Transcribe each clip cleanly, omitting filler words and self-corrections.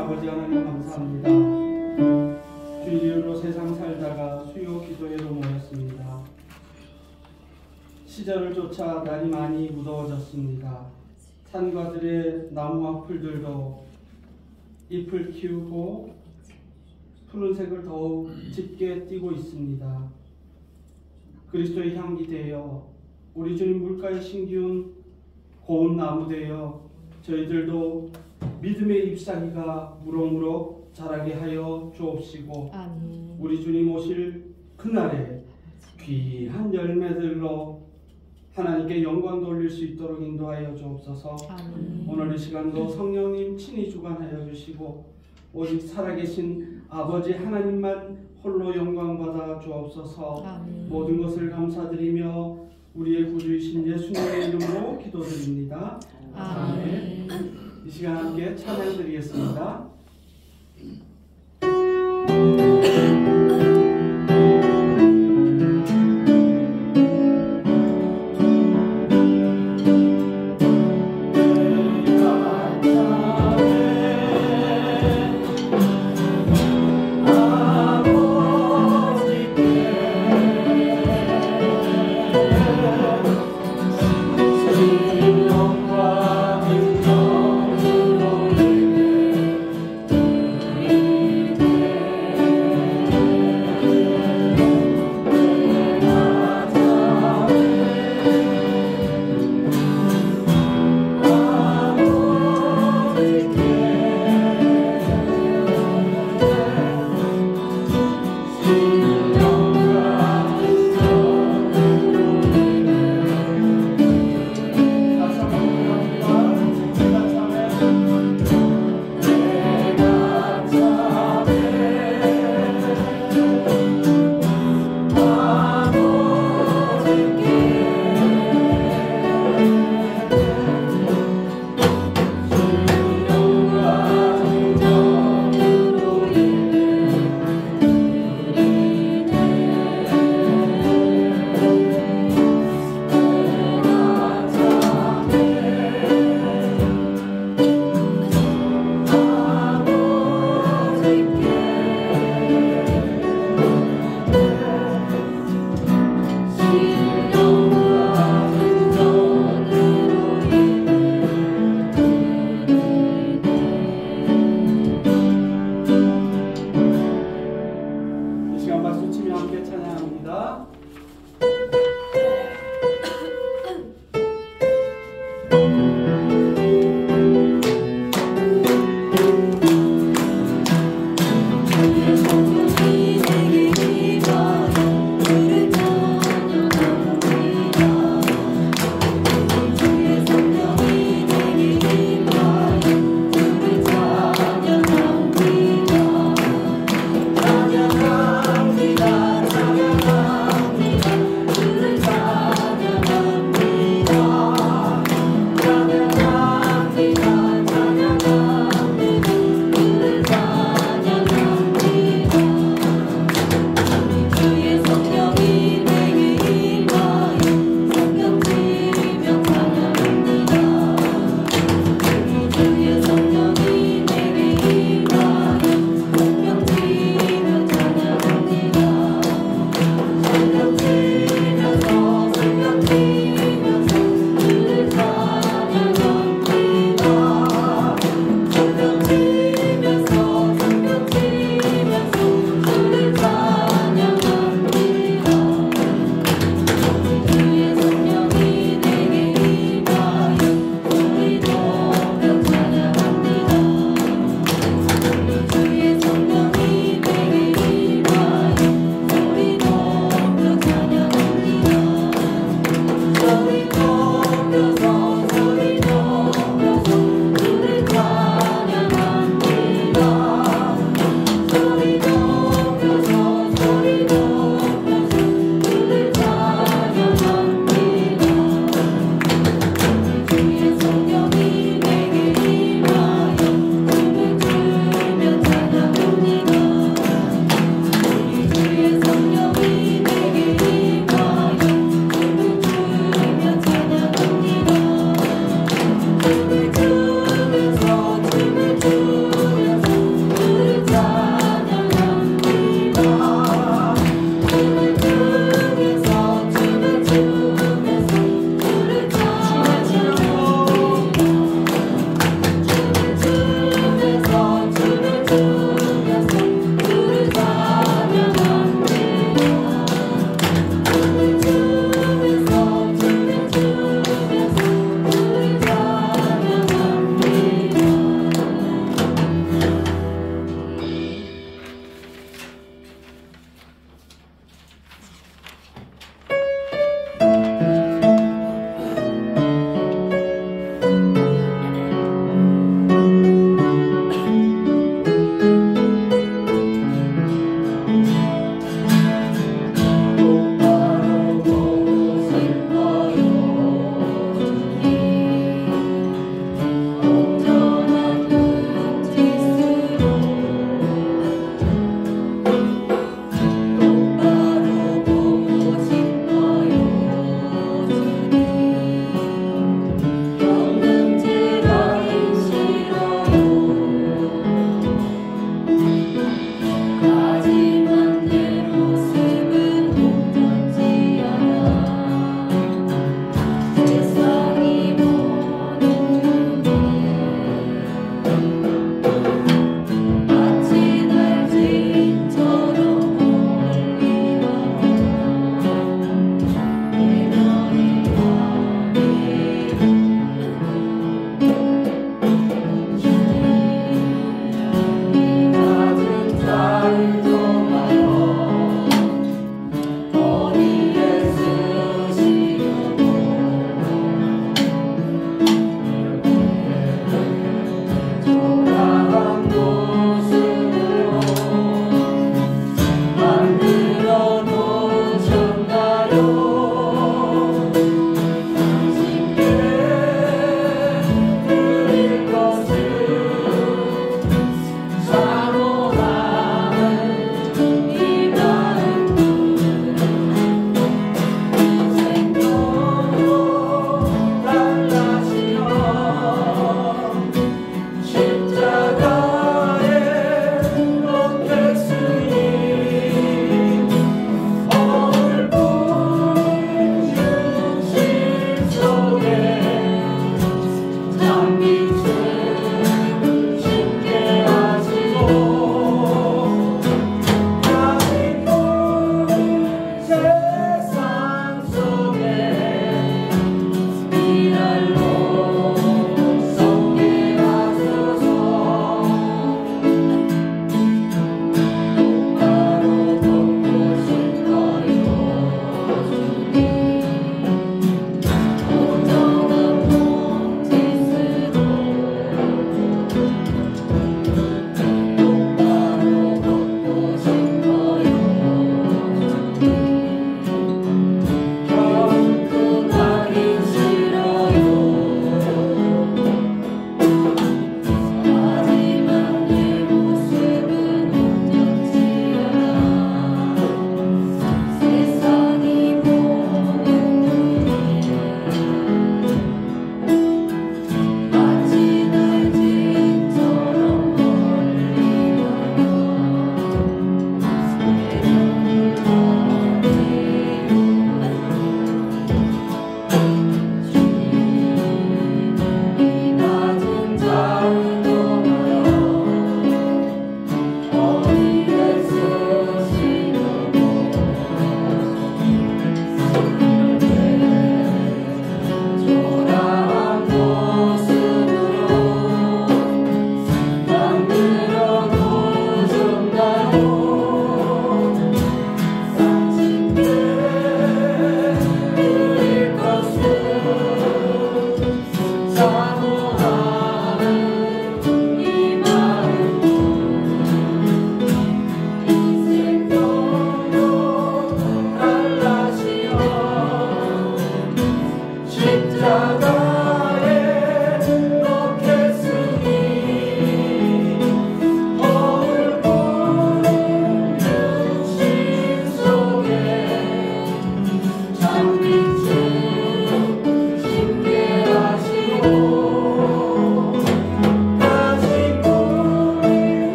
아버지 하나님 감사합니다. 주일 이후로 세상 살다가 수요 기도회로 모였습니다. 시절을 쫓아 날이 많이 무더워졌습니다. 산과 들의 나무와 풀들도 잎을 키우고 푸른색을 더욱 짙게 띠고 있습니다. 그리스도의 향기 되어 우리 주님 물가에 심기운 고운 나무 되어 저희들도 믿음의 잎사귀가 무럭무럭 자라게 하여 주옵시고, 아멘. 우리 주님 오실 그날에 귀한 열매들로 하나님께 영광 돌릴 수 있도록 인도하여 주옵소서. 아멘. 오늘 이 시간도 성령님 친히 주관하여 주시고 오직 살아계신 아버지 하나님만 홀로 영광 받아 주옵소서. 아멘. 모든 것을 감사드리며 우리의 구주이신 예수님의 이름으로 기도드립니다. 아멘. 이 시간 함께 찬양 드리겠습니다.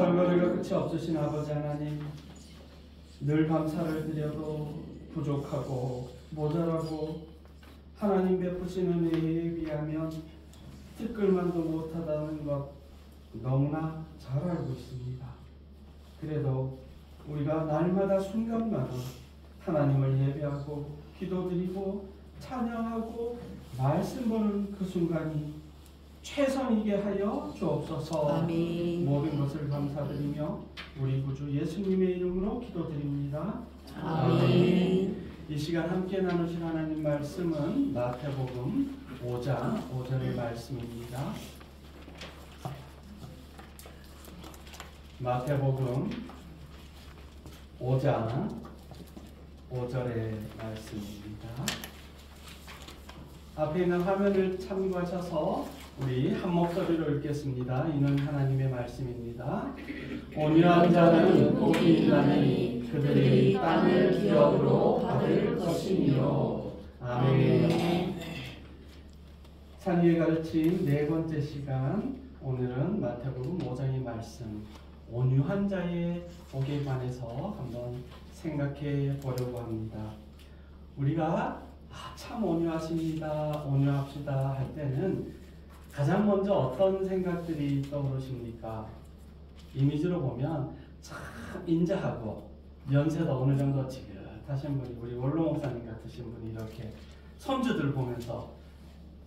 벌거리가 끝이 없으신 아버지 하나님, 늘 감사를 드려도 부족하고 모자라고 하나님 베푸시는 은혜에 비하면 티끌만도 못하다는 것 너무나 잘 알고 있습니다. 그래도 우리가 날마다 순간마다 하나님을 예배하고 기도드리고 찬양하고 말씀 보는 그 순간이 최선이게 하여 주옵소서. 아멘. 모든 것을 감사드리며 우리 구주 예수님의 이름으로 기도드립니다. 아멘. 이 시간 함께 나누실 하나님 말씀은 마태복음 5장 5절의 말씀입니다. 마태복음 5장 5절의 말씀입니다. 앞에 있는 화면을 참고하셔서 우리 한 목소리로 읽겠습니다. 이는 하나님의 말씀입니다. 온유한 자는 복이 있나니 그들이 땅을 기업으로 받을 것이니요. 아멘. 찬이의 가르침 네 번째 시간, 오늘은 마태복음 5장의 말씀, 온유한 자의 복에 관해서 한번 생각해 보려고 합니다. 우리가 참 온유하십니다, 온유합시다 할 때는 가장 먼저 어떤 생각들이 떠오르십니까? 이미지로 보면 참 인자하고 연세도 어느 정도 지긋하신 분이, 우리 원로 목사님 같으신 분이 이렇게 손주들 보면서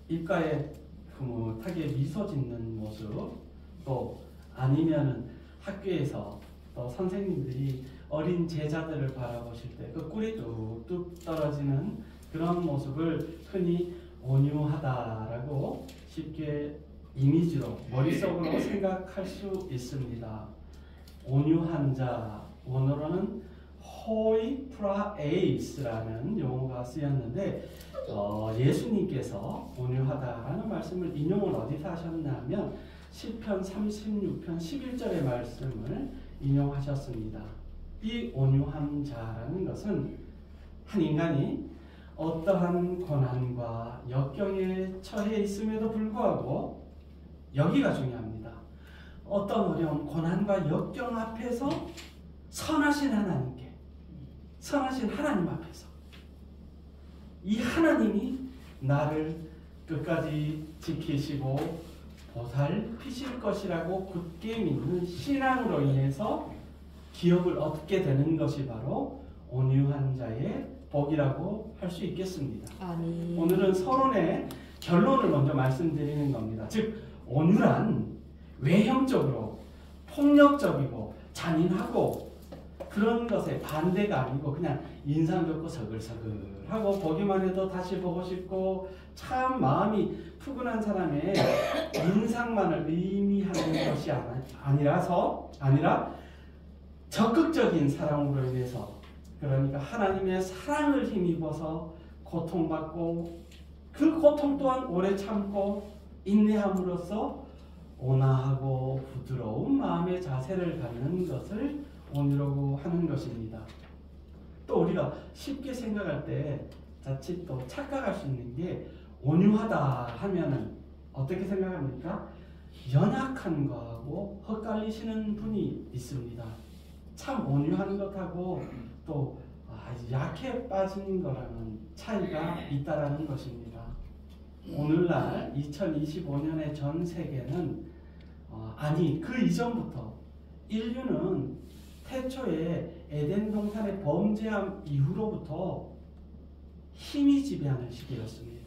입가에 흐뭇하게 미소 짓는 모습, 또 아니면은 학교에서 또 선생님들이 어린 제자들을 바라보실 때 그 꿀이 뚝뚝 떨어지는 그런 모습을 흔히 온유하다라고 쉽게 이미지로 머릿속으로 생각할 수 있습니다. 온유한 자, 원어로는 호이프라에이스라는 용어가 쓰였는데 예수님께서 온유하다라는 말씀을 인용을 어디서 하셨냐면 시편 36편 11절의 말씀을 인용하셨습니다. 이 온유한 자라는 것은 한 인간이 어떠한 고난과 역경에 처해 있음에도 불구하고, 여기가 중요합니다. 어떤 어려운 고난과 역경 앞에서 선하신 하나님께, 선하신 하나님 앞에서 이 하나님이 나를 끝까지 지키시고 보살피실 것이라고 굳게 믿는 신앙으로 인해서 기업을 얻게 되는 것이 바로 온유한 자의 복이라고 할 수 있겠습니다. 아멘. 오늘은 서론의 결론을 먼저 말씀드리는 겁니다. 즉 온유란 외형적으로 폭력적이고 잔인하고 그런 것의 반대가 아니고 그냥 인상 좋고 서글서글하고 보기만 해도 다시 보고 싶고 참 마음이 푸근한 사람의 인상만을 의미하는 것이 아니라 적극적인 사랑으로 인해서, 그러니까 하나님의 사랑을 힘입어서 고통받고 그 고통 또한 오래 참고 인내함으로써 온화하고 부드러운 마음의 자세를 갖는 것을 온유라고 하는 것입니다. 또 우리가 쉽게 생각할 때 자칫 또 착각할 수 있는 게, 온유하다 하면은 어떻게 생각합니까? 연약한 거하고 헛갈리시는 분이 있습니다. 참 온유한 것하고 또 약해 빠진 거랑은 차이가 있다라는 것입니다. 오늘날 2025년의 전 세계는 그 이전부터 인류는 태초에 에덴 동산의 범죄함 이후로부터 힘이 지배하는 시기였습니다.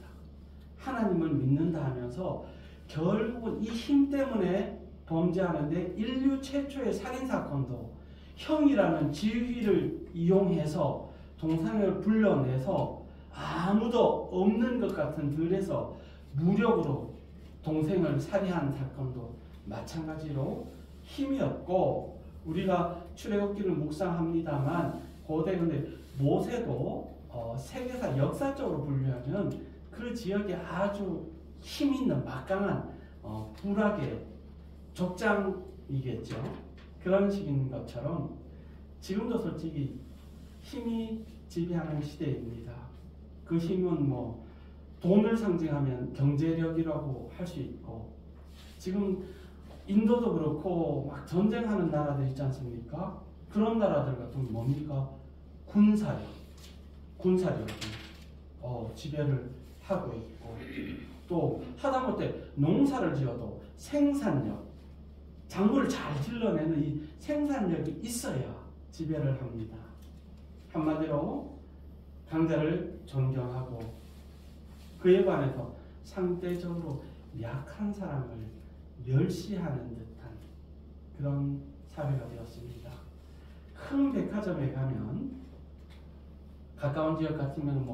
하나님을 믿는다 하면서 결국은 이 힘 때문에 범죄하는데, 인류 최초의 살인사건도 형이라는 지휘를 이용해서 동상을 불러내서 아무도 없는 것 같은 들에서 무력으로 동생을 살해한 사건도 마찬가지로 힘이었고, 우리가 출애굽기를 묵상합니다만 고대 근데 모세도 세계사 역사적으로 분류하면 그 지역에 아주 힘 있는 막강한 불악의 족장이겠죠. 그런 식인 것처럼 지금도 솔직히 힘이 지배하는 시대입니다. 그 힘은 돈을 상징하면 경제력이라고 할 수 있고, 지금 인도도 그렇고 막 전쟁하는 나라들 있지 않습니까? 그런 나라들 같은 뭡니까? 군사력이 지배를 하고 있고, 또 하다못해 농사를 지어도 생산력, 작물을 잘 질러내는 이 생산력이 있어야 지배를 합니다. 한마디로 강자를 존경하고 그에 반해서 상대적으로 약한 사람을 멸시하는 듯한 그런 사회가 되었습니다. 큰 백화점에 가면, 가까운 지역 같으면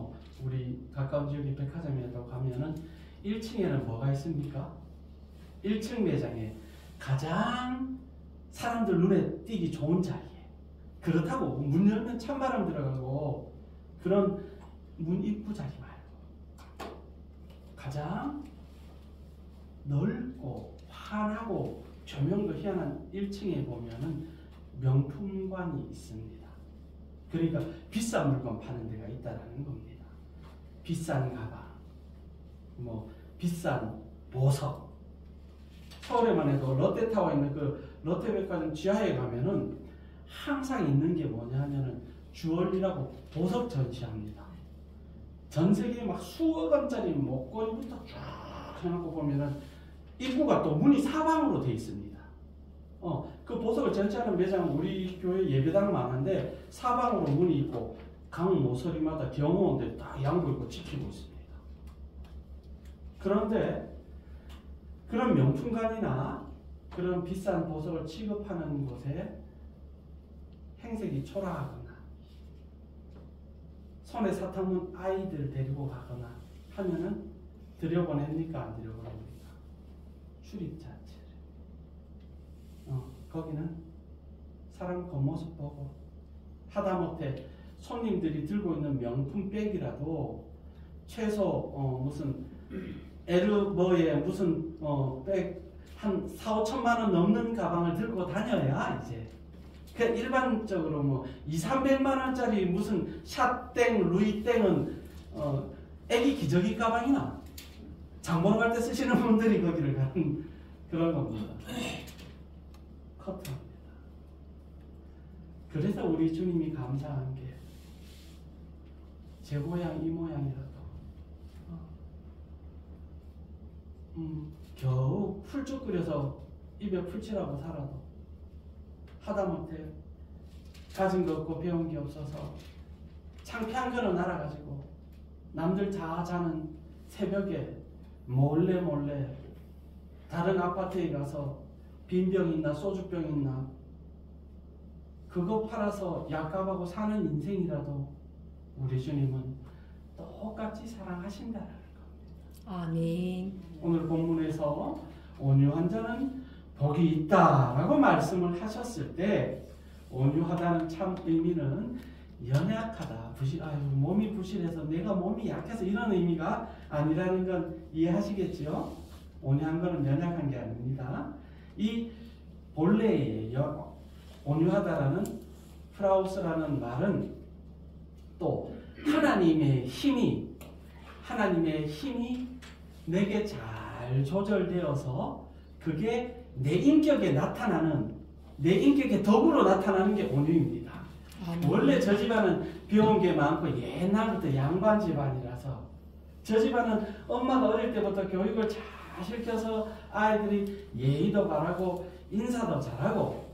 우리 가까운 지역의 백화점에도 가면은 1층에는 뭐가 있습니까? 1층 매장에 가장 사람들 눈에 띄기 좋은 자리에, 그렇다고 문 열면 찬바람 들어가고 그런 문 입구 자리 말고 가장 넓고 환하고 조명도 희한한 1층에 보면은 명품관이 있습니다. 그러니까 비싼 물건 파는 데가 있다라는 겁니다. 비싼 가방, 비싼 보석. 서울에만 해도 롯데타워에 있는 그 롯데백화점 지하에 가면은 항상 있는 게 뭐냐 하면은 주얼리라고 보석 전시합니다. 전 세계에 막 수억 원짜리 목걸이부터 쫙 해놓고 보면은 입구가 또 문이 사방으로 돼 있습니다. 그 보석을 전시하는 매장은 우리 교회 예배당 많은데 사방으로 문이 있고 각 모서리마다 경호원들이 딱 양보 있고 지키고 있습니다. 그런데 그런 명품관이나 그런 비싼 보석을 취급하는 곳에 행색이 초라하거나 손에 사탕 문 아이들 데리고 가거나 하면은 들여보냅니까? 안 들여보냅니까? 출입 자체를. 거기는 사람 겉모습 보고, 하다못해 손님들이 들고 있는 명품 백이라도 최소 무슨 에르버에 무슨 백 한 4, 5천만 원 넘는 가방을 들고 다녀야 이제, 그 일반적으로 2, 300만 원짜리 무슨 샷땡, 루이땡은 애기 기저귀 가방이나 장보러 갈 때 쓰시는 분들이 거기를 가는 그런 겁니다. 커트합니다. 그래서 우리 주님이 감사한 게 제 모양 이 모양이라도 겨우 풀쭉 끓여서 입에 풀칠하고 살아도 하다못해 가진 거 없고 배운 게 없어서 창피한 거는 알아가지고 남들 다 자는 새벽에 몰래 다른 아파트에 가서 빈병 있나 소주병 있나 그거 팔아서 약값하고 사는 인생이라도 우리 주님은 똑같이 사랑하신다라는 겁니다. 아멘. 오늘 본문에서 온유한 자는 복이 있다라고 말씀을 하셨을 때, 온유하다는 참 의미는 연약하다, 몸이 부실해서 내가 몸이 약해서 이런 의미가 아니라는 건 이해하시겠죠? 온유한 것은 연약한 게 아닙니다. 이 본래의 온유하다라는 프라우스라는 말은 또 하나님의 힘이 내게 잘 조절되어서 그게 내 인격에 덕으로 나타나는 게 온유입니다. 원래 저 집안은 배운 게 많고 옛날부터 양반 집안이라서, 저 집안은 엄마가 어릴 때부터 교육을 잘 시켜서 아이들이 예의도 바라고 인사도 잘하고,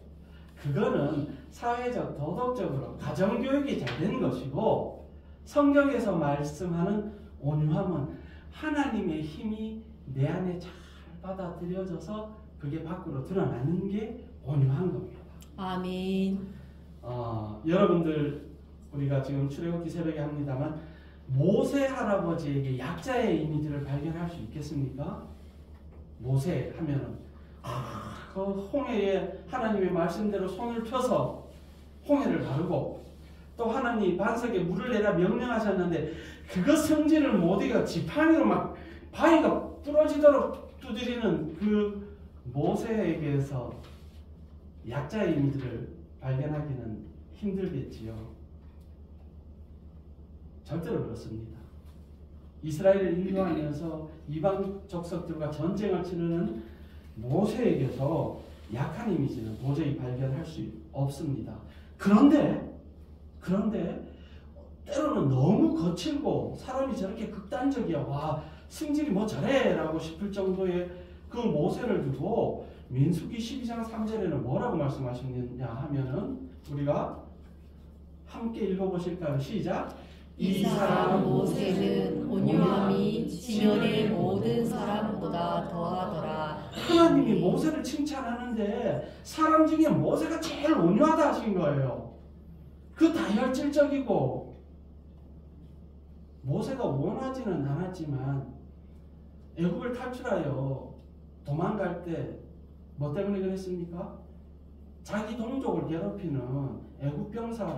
그거는 사회적 도덕적으로 가정교육이 잘 된 것이고, 성경에서 말씀하는 온유함은 하나님의 힘이 내 안에 잘 받아들여져서 그게 밖으로 드러나는 게 온유한 겁니다. 아멘. 여러분들 우리가 지금 출애굽기 새벽에 합니다만 모세 할아버지에게 약자의 이미지를 발견할 수 있겠습니까? 모세 하면은 그 홍해에 하나님의 말씀대로 손을 펴서 홍해를 가르고, 또 하나님 반석에 물을 내라 명령하셨는데 그거 성질을 못 이겨 지팡이로 막 바위가 부러지도록 두드리는 그 모세에게서 약자의 이미지를 발견하기는 힘들겠지요. 절대로 그렇습니다. 이스라엘을 인도하면서 이방 족속들과 전쟁을 치르는 모세에게서 약한 이미지는 도저히 발견할 수 없습니다. 그런데 때로는 너무 거칠고 사람이 저렇게 극단적이야. 와, 승질이 뭐 저래 라고 싶을 정도의 그 모세를 두고 민수기 12장 3절에는 뭐라고 말씀하셨느냐 하면은 우리가 함께 읽어보실까요? 시작! 이 사람 모세는 온유함이 시면의 모든 사람보다 더하더라. 하나님이 모세를 칭찬하는데 사람 중에 모세가 제일 온유하다 하신 거예요. 그 다혈질적이고 모세가 원하지는 않았지만 애굽을 탈출하여 도망갈 때 뭐 때문에 그랬습니까? 자기 동족을 괴롭히는 애굽 병사를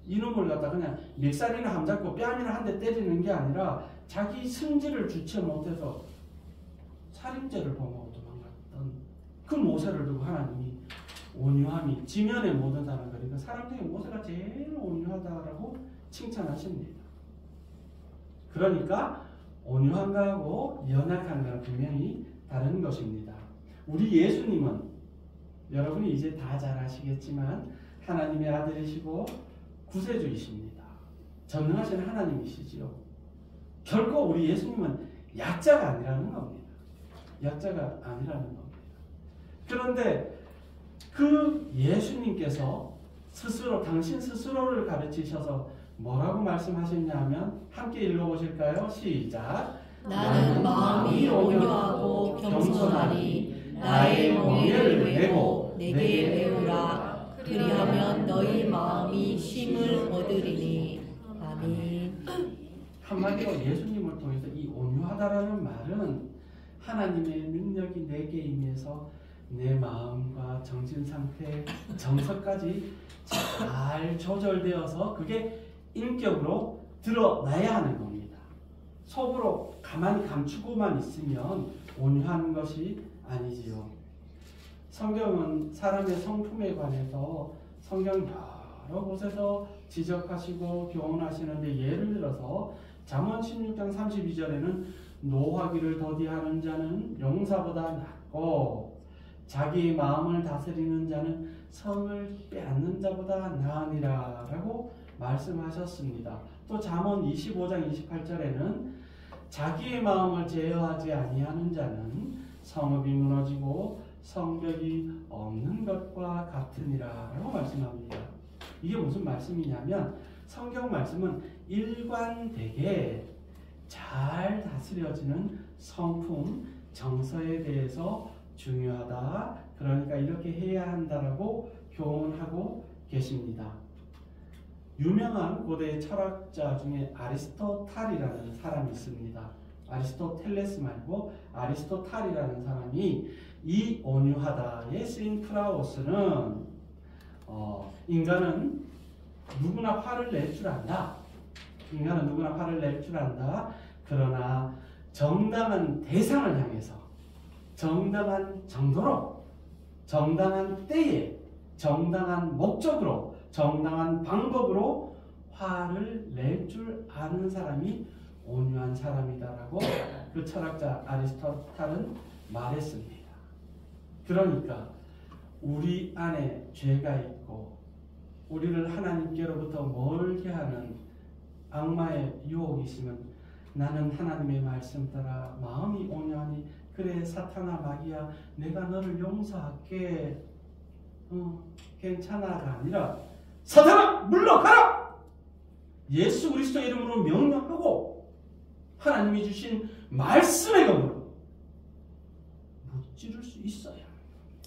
이놈을 갖다 그냥 멱살이나 함잡고 뺨이나 한 대 때리는 게 아니라 자기 승질을 주체 못해서 살인죄를 범하고 도망갔던 그 모세를 두고 하나님이 온유함이 지면의 모든 사람, 그러니까 사람 중에 모세가 제일 온유하다라고 칭찬하십니다. 그러니까 온유한 거하고 연약한 거는 분명히 다른 것입니다. 우리 예수님은 여러분이 이제 다 잘 아시겠지만 하나님의 아들이시고 구세주이십니다. 전능하신 하나님이시지요. 결코 우리 예수님은 약자가 아니라는 겁니다. 약자가 아니라는 겁니다. 그런데 그 예수님께서 스스로 당신 스스로를 가르치셔서 뭐라고 말씀하셨냐면 함께 읽어보실까요? 시작! 나는 마음이 온유하고 겸손하니 나의 멍에를 메고 내게 배우라. 그리하면 너희 마음이 쉼을 얻으리니. 아멘. 한마디로 예수님을 통해서 이 온유하다라는 말은 하나님의 능력이 내게 임해서 내 마음과 정신 상태, 정서까지 잘 조절되어서 그게 인격으로 드러나야 하는 겁니다. 속으로 가만히 감추고만 있으면 온유한 것이 아니지요. 성경은 사람의 성품에 관해서 성경 여러 곳에서 지적하시고 교훈하시는데 예를 들어서 잠언 16장 32절에는 노하기를 더디하는 자는 용사보다 낫고 자기의 마음을 다스리는 자는 성을 빼앗는 자보다 나으니라 라고 말씀하셨습니다. 또 잠언 25장 28절에는 자기의 마음을 제어하지 아니하는 자는 성읍이 무너지고 성벽이 없는 것과 같으니라 라고 말씀합니다. 이게 무슨 말씀이냐면 성경 말씀은 일관되게 잘 다스려지는 성품, 정서에 대해서 중요하다. 그러니까 이렇게 해야 한다라고 교훈하고 계십니다. 유명한 고대 철학자 중에 아리스토탈이라는 사람이 있습니다. 아리스토텔레스 말고 아리스토탈이라는 사람이 이 온유하다에 쓰인 프라우스는 인간은 누구나 화를 낼 줄 안다. 인간은 누구나 화를 낼 줄 안다. 그러나 정당한 대상을 향해서 정당한 정도로 정당한 때에 정당한 목적으로 정당한 방법으로 화를 낼 줄 아는 사람이 온유한 사람이다라고 그 철학자 아리스토텔은 말했습니다. 그러니까 우리 안에 죄가 있고 우리를 하나님께로부터 멀게 하는 악마의 유혹이 있으면 나는 하나님의 말씀 따라 마음이 온유하니 그래 사탄아 마귀야 내가 너를 용서할게 괜찮아가 아니라 사탄아 물러가라! 예수 그리스도의 이름으로 명령하고 하나님이 주신 말씀의 검으로 무찌를 수 있어야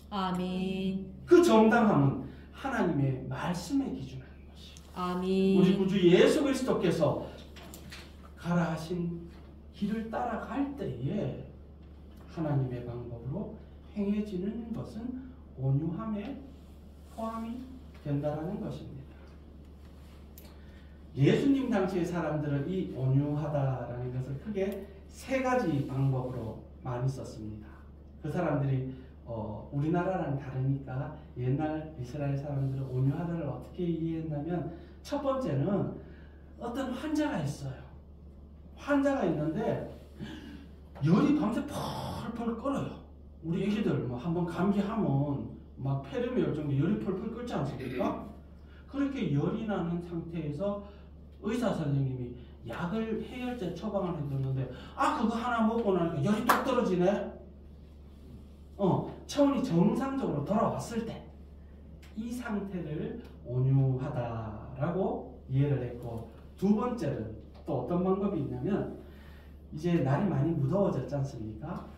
아멘. 그 정당함은 하나님의 말씀에 기준하는 것이고 아멘. 우리 구주 예수 그리스도께서 가라 하신 길을 따라갈 때에 하나님의 방법으로 행해지는 것은 온유함에 포함이 된다는 것입니다. 예수님 당시의 사람들은 이 온유하다라는 것을 크게 세 가지 방법으로 많이 썼습니다. 그 사람들이 우리나라랑 다르니까 옛날 이스라엘 사람들은 온유하다를 어떻게 이해했냐면 첫 번째는 어떤 환자가 있어요. 환자가 있는데 열이 밤새 펄펄 끓어요. 우리 애기들 뭐 한번 감기하면 막 폐렴이 올 정도 열이 펄펄 끓지 않습니까? 그렇게 열이 나는 상태에서 의사 선생님이 약을 해열제 처방을 해줬는데 그거 하나 먹고 나니까 열이 뚝 떨어지네. 체온이 정상적으로 돌아왔을 때 이 상태를 온유하다라고 이해를 했고, 두 번째는 또 어떤 방법이 있냐면, 이제 날이 많이 무더워졌지 않습니까?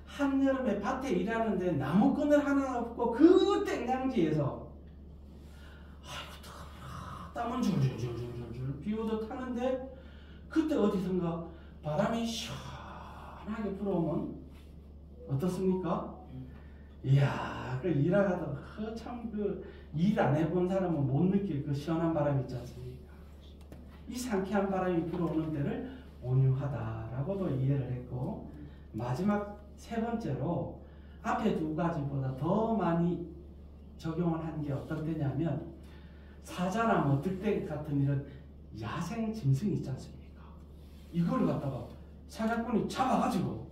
한여름에 밭에 일하는데 나무끈을 하나 없고 그 땡강지에서 땀은 줄줄줄줄줄 비오듯 하는데, 그때 어디선가 바람이 시원하게 불어오면 어떻습니까? 이야, 그 일하다가 참 일 안 해본 사람은 못 느낄 그 시원한 바람이 있지 않습니까? 이 상쾌한 바람이 불어오는 때를 온유하다라고도 이해를 했고, 마지막 세 번째로 앞에 두 가지보다 더 많이 적용을 한 게 어떤 때냐면, 사자나 뭐 득대 같은 이런 야생 짐승이 있지 않습니까? 이걸 갖다가 사냥꾼이 잡아가지고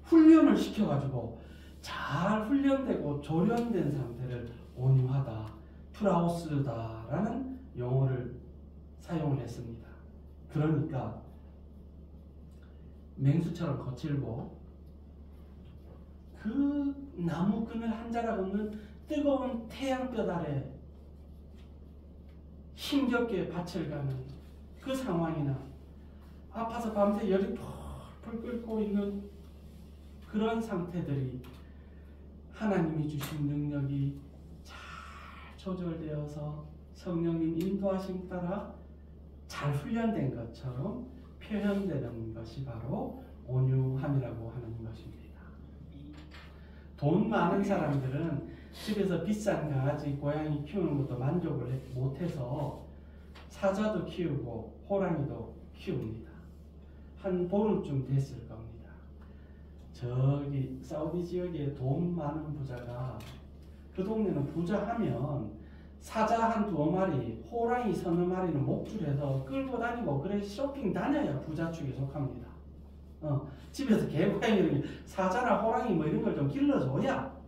훈련을 시켜가지고 잘 훈련되고 조련된 상태를 온유하다, 프라우스다라는 용어를 사용을 했습니다. 그러니까 맹수처럼 거칠고 그 나무끈을 한 자락 없는 뜨거운 태양볕 아래 힘겹게 밭을 가는 그 상황이나 아파서 밤새 열이 펄펄 끓고 있는 그런 상태들이 하나님이 주신 능력이 잘 조절되어서 성령님 인도하심 따라 잘 훈련된 것처럼 표현되는 것이 바로 온유함이라고 하는 것입니다. 돈 많은 사람들은 집에서 비싼 강아지, 고양이 키우는 것도 만족을 못해서 사자도 키우고 호랑이도 키웁니다. 한 보름쯤 됐을 겁니다. 저기 사우디 지역에 돈 많은 부자가, 그 동네는 부자하면 사자 한 두어 마리, 호랑이 서너 마리는 목줄해서 끌고 다니고 그래 쇼핑 다녀야 부자 축에 속합니다. 집에서 개고양이, 사자나 호랑이 뭐 이런 걸 좀 길러줘야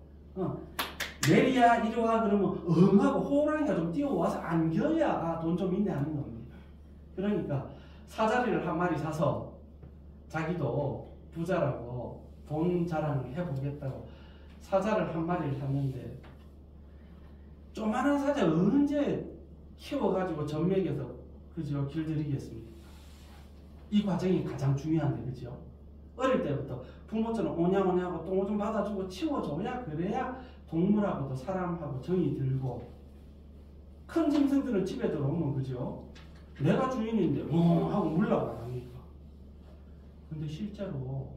내리야 이리 와 그러면 하고 호랑이가 좀 뛰어와서 안겨야 돈 좀 있네 하는 겁니다. 그러니까 사자리를 한 마리 사서 자기도 부자라고 돈 자랑을 해보겠다고 사자를 한 마리를 샀는데, 조만한 사자 언제 키워가지고 젖먹여서 그죠 길들이겠습니까? 이 과정이 가장 중요한데, 그죠? 어릴 때부터 부모처럼 오냐오냐하고 똥 좀 받아주고 치워줘야, 그래야 동물하고도 사람하고 정이 들고, 큰 짐승들은 집에 들어오면 그죠? 내가 주인인데 하고 물러가니까. 근데 실제로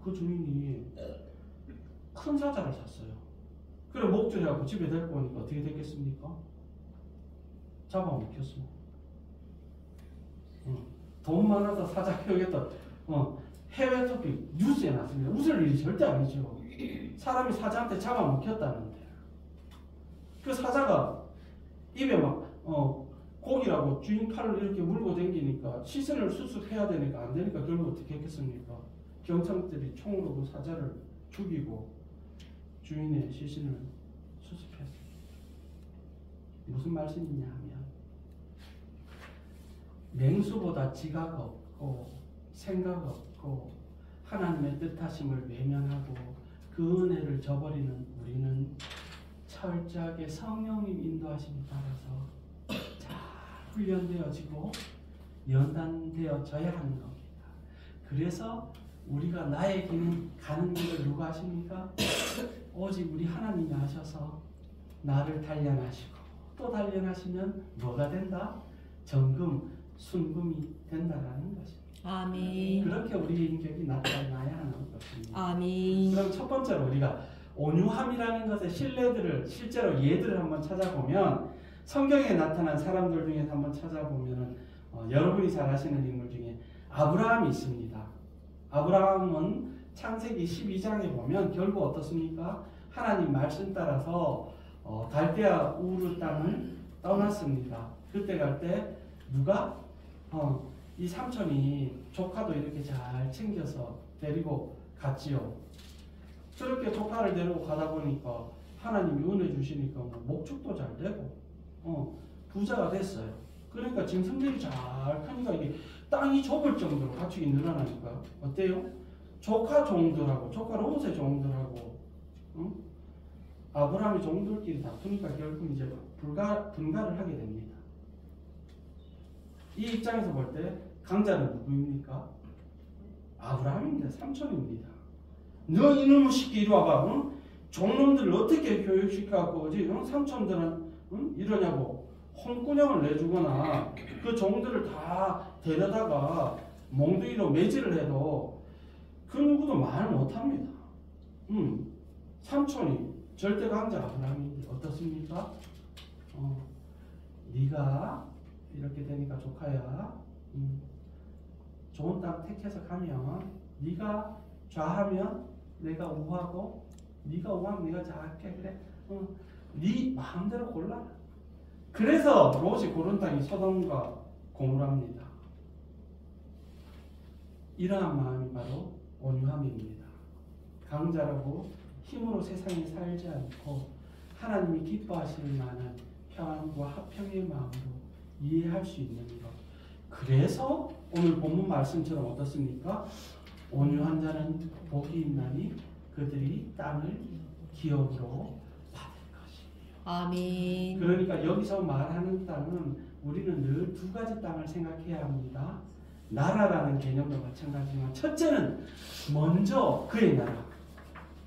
그 주인이 큰 사자를 샀어요. 그래 목줄해갖고 집에 데리고 오니까 어떻게 됐겠습니까? 잡아먹혔어. 돈 많아서 사자 키우겠다. 해외 토픽 뉴스에 났습니다. 웃을 일이 절대 아니죠. 사람이 사자한테 잡아먹혔다는데, 그 사자가 입에 막 고기라고 주인 팔을 이렇게 물고 다니니까 시선을 수습해야 되니까 안 되니까 결국 어떻게 했겠습니까? 경찰들이 총으로 그 사자를 죽이고 주인의 시신을 수습했습니다. 무슨 말씀이냐 하면, 맹수보다 지각 없고 생각 없고 하나님의 뜻하심을 외면하고 그 은혜를 저버리는 우리는 철저하게 성령님 인도하심에 따라서 잘 훈련되어지고 연단되어져야 하는 겁니다. 그래서 우리가 나의 길은 가는 길을 누가 하십니까? 오직 우리 하나님이 하셔서 나를 단련하시고, 또 단련하시면 뭐가 된다? 정금, 순금이 된다라는 것입니다. 아멘. 그렇게 우리의 인격이 나타나야 하는 것입니다. 아멘. 그럼 첫 번째로 우리가 온유함이라는 것의 신뢰들을, 실제로 예들을 한번 찾아보면, 성경에 나타난 사람들 중에서 한번 찾아보면 여러분이 잘 아시는 인물 중에 아브라함이 있습니다. 아브라함은 창세기 12장에 보면 결국 어떻습니까? 하나님 말씀 따라서 갈대아 우르 땅을 떠났습니다. 그때 갈 때 누가? 이 삼촌이 조카도 이렇게 잘 챙겨서 데리고 갔지요. 저렇게 조카를 데리고 가다 보니까 하나님이 은혜 주시니까 뭐 목축도 잘 되고 부자가 됐어요. 그러니까 지금 성들이 잘 크니까 이게 땅이 좁을 정도로 가축이 늘어나니까 어때요? 조카 종들하고 조카 롯의 종들하고 아브라함의 종들끼리 다투니까 결국 이제 분가를 하게 됩니다. 이 입장에서 볼 때 강자는 누구입니까? 아브라함입니다. 삼촌입니다. 너 이놈의 새끼 이리 와봐. 응? 종놈들을 어떻게 교육시켜갖고 어지? 응? 삼촌들은 이러냐고 홍군형을 내주거나 그 종들을 다 데려다가 몽둥이로 매질을 해도 그 누구도 말 못합니다. 삼촌이 절대 강자 아브라함인데 어떻습니까? 네가 이렇게 되니까 조카야 좋은 땅 택해서 가면 네가 좌하면 내가 우하고 네가 우하면 내가 좌할게. 그래? 네 마음대로 골라. 그래서 롯이 고른 땅이 소돔과 고모라입니다. 이러한 마음이 바로 온유함입니다. 강자라고 힘으로 세상에 살지 않고 하나님이 기뻐하실 만한 평안과 화평의 마음으로 이해할 수 있는 것. 그래서 오늘 본문 말씀처럼 어떻습니까? 온유한 자는 복이 있나니 그들이 땅을 기업으로 받을 것이에요. 아멘. 그러니까 여기서 말하는 땅은 우리는 늘 두 가지 땅을 생각해야 합니다. 나라라는 개념도 마찬가지지만 첫째는 먼저 그의 나라,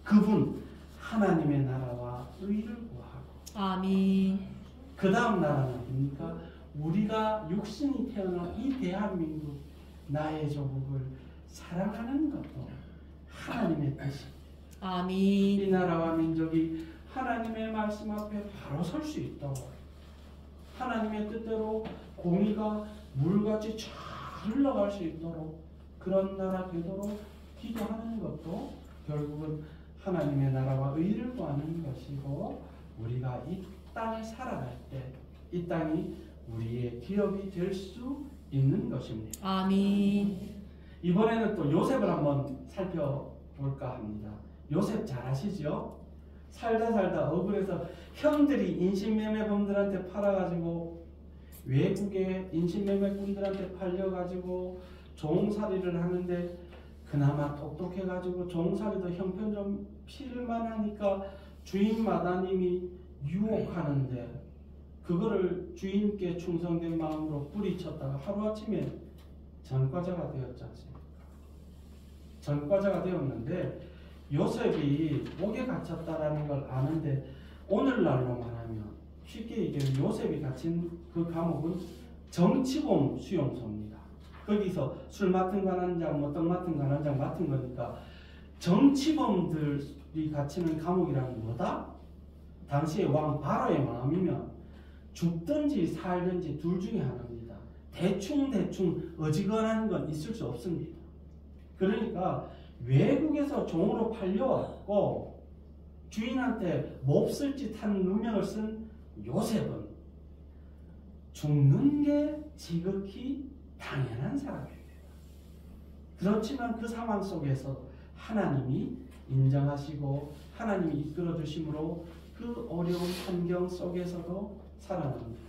그분 하나님의 나라와 의를 구하고 아멘. 그 다음 나라는 뭡니까? 우리가 육신이 태어난 이 대한민국 나의 조국을 사랑하는 것도 하나님의 뜻입니다. 아멘. 이 나라와 민족이 하나님의 말씀 앞에 바로 설 수 있도록 하나님의 뜻대로 공의가 물같이 잘 흘러갈 수 있도록 그런 나라 되도록 기도하는 것도 결국은 하나님의 나라와 의를 구하는 것이고 우리가 이 땅에 살아갈 때 이 땅이 우리의 기업이 될 수 있는 것입니다. 아멘. 이번에는 또 요셉을 한번 살펴볼까 합니다. 요셉 잘 아시죠? 살다 억울해서 형들이 인신매매범들한테 팔아가지고 외국의 인신매매꾼들한테 팔려가지고 종살이를 하는데 그나마 똑똑해가지고 종살이도 형편 좀 필만 하니까 주인 마다님이 유혹하는데 그거를 주인께 충성된 마음으로 뿌리쳤다가 하루아침에 전과자가 되었지 않습니까? 전과자가 되었는데 요셉이 옥에 갇혔다라는 걸 아는데 오늘날로 말하면 쉽게 얘기하면 요셉이 갇힌 그 감옥은 정치범 수용소입니다. 거기서 술 맡은 관한장, 뭐 떡 맡은 관한장 맡은 거니까 정치범들이 갇히는 감옥이란 뭐다? 당시의 왕 바로의 마음이면 죽든지 살든지 둘 중에 하나입니다. 대충 어지간한 건 있을 수 없습니다. 그러니까 외국에서 종으로 팔려왔고 주인한테 몹쓸 짓 한 누명을 쓴 요셉은 죽는 게 지극히 당연한 사람입니다. 그렇지만 그 상황 속에서 하나님이 인정하시고 하나님이 이끌어 주심으로 그 어려운 환경 속에서도 살아납니다.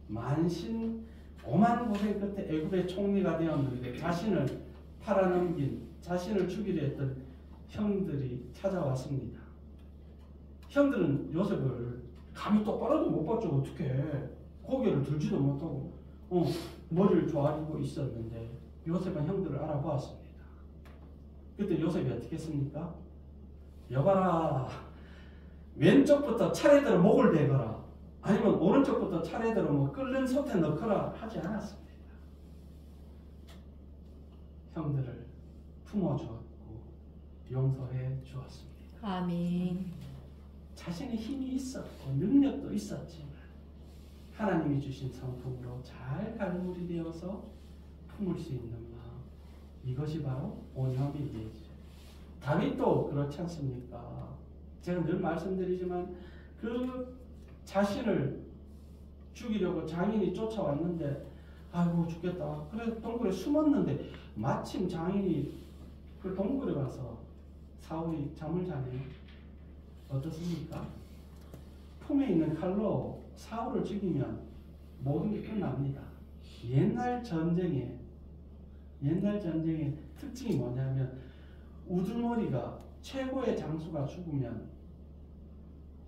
만신 오만 고생 끝에 애굽의 총리가 되었는데 자신을 팔아넘긴 자신을 죽이려 했던 형들이 찾아왔습니다. 형들은 요셉을 감히 똑바로도 못 봤죠. 어떻게 고개를 들지도 못하고 머리를 조아리고 있었는데 요셉은 형들을 알아보았습니다. 그때 요셉이 어떻게 했습니까? 여봐라, 왼쪽부터 차례대로 목을 베거라 아니면 오른쪽부터 차례대로 뭐 끓는 솥에 넣거라 하지 않았습니다. 형들을 품어주었고 용서해 주었습니다. 아멘. 자신의 힘이 있었고 능력도 있었지만 하나님이 주신 성품으로 잘 가르물이 되어서 품을 수 있는 마음, 이것이 바로 온유함의 이해죠. 다윗도 그렇지 않습니까? 제가 늘 말씀드리지만 그 자신을 죽이려고 장인이 쫓아왔는데 아이고 죽겠다. 그래서 동굴에 숨었는데 마침 장인이 그 동굴에 가서 사울이 잠을 자네요. 어떻습니까? 품에 있는 칼로 사울을 죽이면 모든 게 끝납니다. 옛날 전쟁의 특징이 뭐냐면 우두머리가 최고의 장수가 죽으면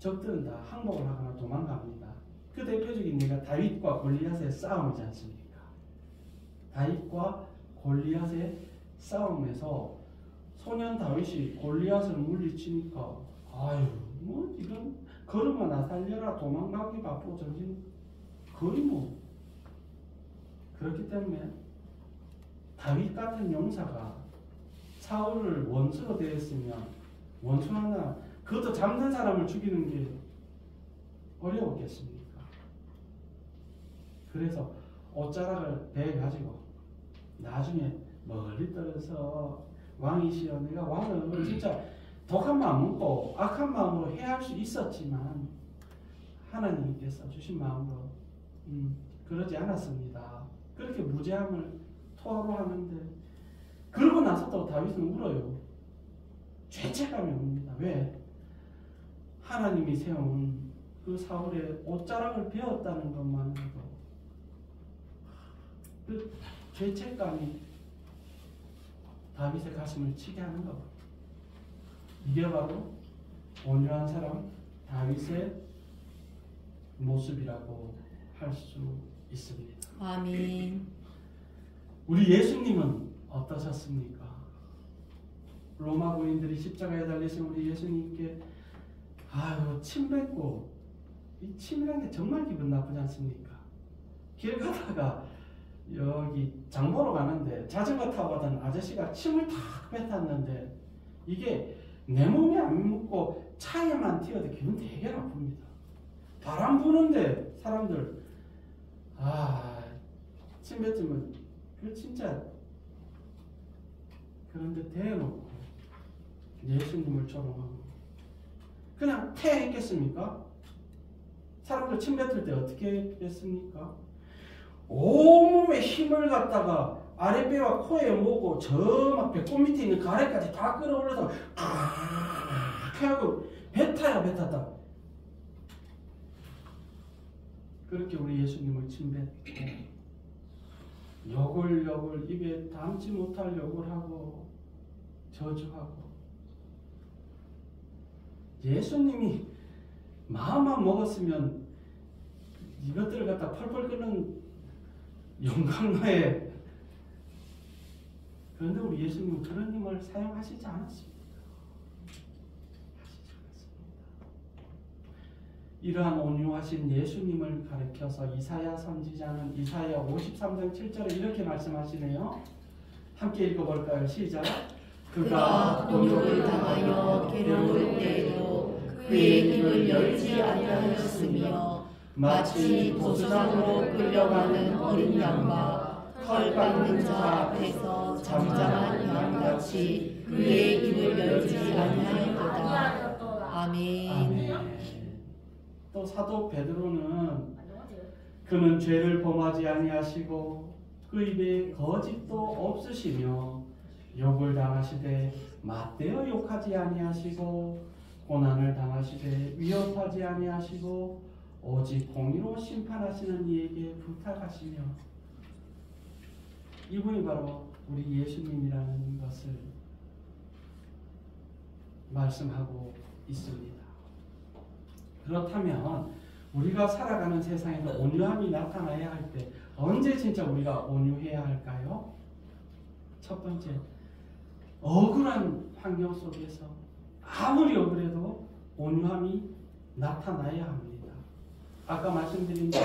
적들은 다 항복을 하거나 도망갑니다. 그 대표적인 예가 다윗과 골리앗의 싸움이지 않습니까? 다윗과 골리앗의 싸움에서 소년 다윗이 골리앗을 물리치니까 아유 뭐 이건 걸음하나 살려라 도망가기 바쁘고 정신 거의 뭐 그렇기 때문에 다윗 같은 용사가 사울을 원수로 대했으면 원수 하나 그것도 잠든 사람을 죽이는 게 어려웠겠습니까? 그래서 옷자락을 배에 가지고 나중에 멀리 떨어서 왕이시여 내가 왕을 진짜 독한 마음 먹고 악한 마음으로 해할 수 있었지만 하나님께서 주신 마음으로 그러지 않았습니다. 그렇게 무죄함을 토로하는데 그러고 나서도 다윗은 울어요. 죄책감이 옵니다. 왜? 하나님이 세운 그 사울의 옷자락을 베었다는 것만으로도 그 죄책감이 다윗의 가슴을 치게 하는 것. 이게 바로 온유한 사람 다윗의 모습이라고 할 수 있습니다. 아멘. 우리 예수님은 어떠셨습니까? 로마 군인들이 십자가에 달리신 우리 예수님께 아유 침 뱉고 이 침이라는 게 정말 기분 나쁘지 않습니까? 길 가다가 여기 장 보러 가는데 자전거 타고 가던 아저씨가 침을 탁 뱉었는데 이게 내 몸에 안 묻고 차에만 튀어도 기분 되게 나쁩니다. 바람 부는데 사람들 침 뱉으면 그 진짜 그런데 대놓고 예수님을 조롱하고 그냥 퇴했겠습니까? 사람들 침 뱉을 때 어떻게 했습니까? 온몸에 힘을 갖다가 아랫배와 코에 모고 저 막 배꼽 밑에 있는 가래까지 다 끌어올려서 하고 뱉어야 뱉었다. 그렇게 우리 예수님을 침뱉고 욕을 입에 담지 못할 욕을 하고 저주하고 예수님이 마음만 먹었으면 이것들을 갖다 펄펄 끓는 용광로에 그런데 우리 예수님은 그런 힘을 사용하시지 않았습니다. 이러한 온유하신 예수님을 가리켜서 이사야 선지자는 이사야 53장 7절에 이렇게 말씀하시네요. 함께 읽어볼까요? 시작. 그가 곤욕을 당하여 괴로울 때에도 그의 입을 열지 아니하였으며 마치 도수장으로 끌려가는 어린 양과 털 깎는 자 앞에서 잠잠한 양같이 그의 입을 열지 아니하였도다. 아멘. 아멘. 또 사도 베드로는 그는 죄를 범하지 아니하시고 그 입에 거짓도 없으시며 욕을 당하시되 맞대어 욕하지 아니하시고 고난을 당하시되 위협하지 아니하시고 오직 공의로 심판하시는 이에게 부탁하시며 이분이 바로 우리 예수님이라는 것을 말씀하고 있습니다. 그렇다면 우리가 살아가는 세상에서 온유함이 나타나야 할 때 언제 진짜 우리가 온유해야 할까요? 첫 번째, 억울한 환경 속에서 아무리 억울해도 온유함이 나타나야 합니다. 아까 말씀드린 대로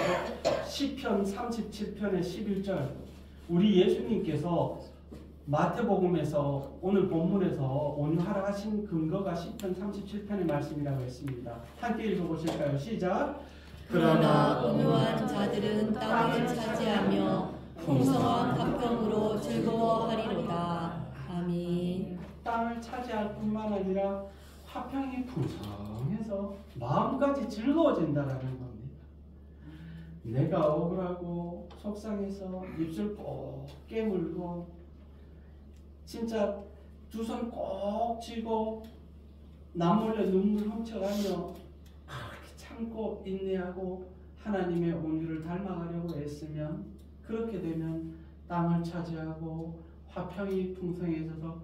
시편 37편의 11절 우리 예수님께서 마태복음에서 오늘 본문에서 온유하라 하신 근거가 시편 37편의 말씀이라고 했습니다. 함께 읽어보실까요? 시작. 그러나 온유한 자들은 땅을 차지하며 풍성한 화평으로 즐거워하리로다. 아멘. 땅을 차지할 뿐만 아니라 화평이 풍성해서 마음까지 즐거워진다라는 겁니다. 내가 억울하고 속상해서 입술 꼭 깨물고 진짜 두 손 꼭 쥐고 남몰래 눈물 훔쳐가며 그렇게 참고 인내하고 하나님의 온유를 닮아가려고 애쓰면 그렇게 되면 땅을 차지하고 화평이 풍성해져서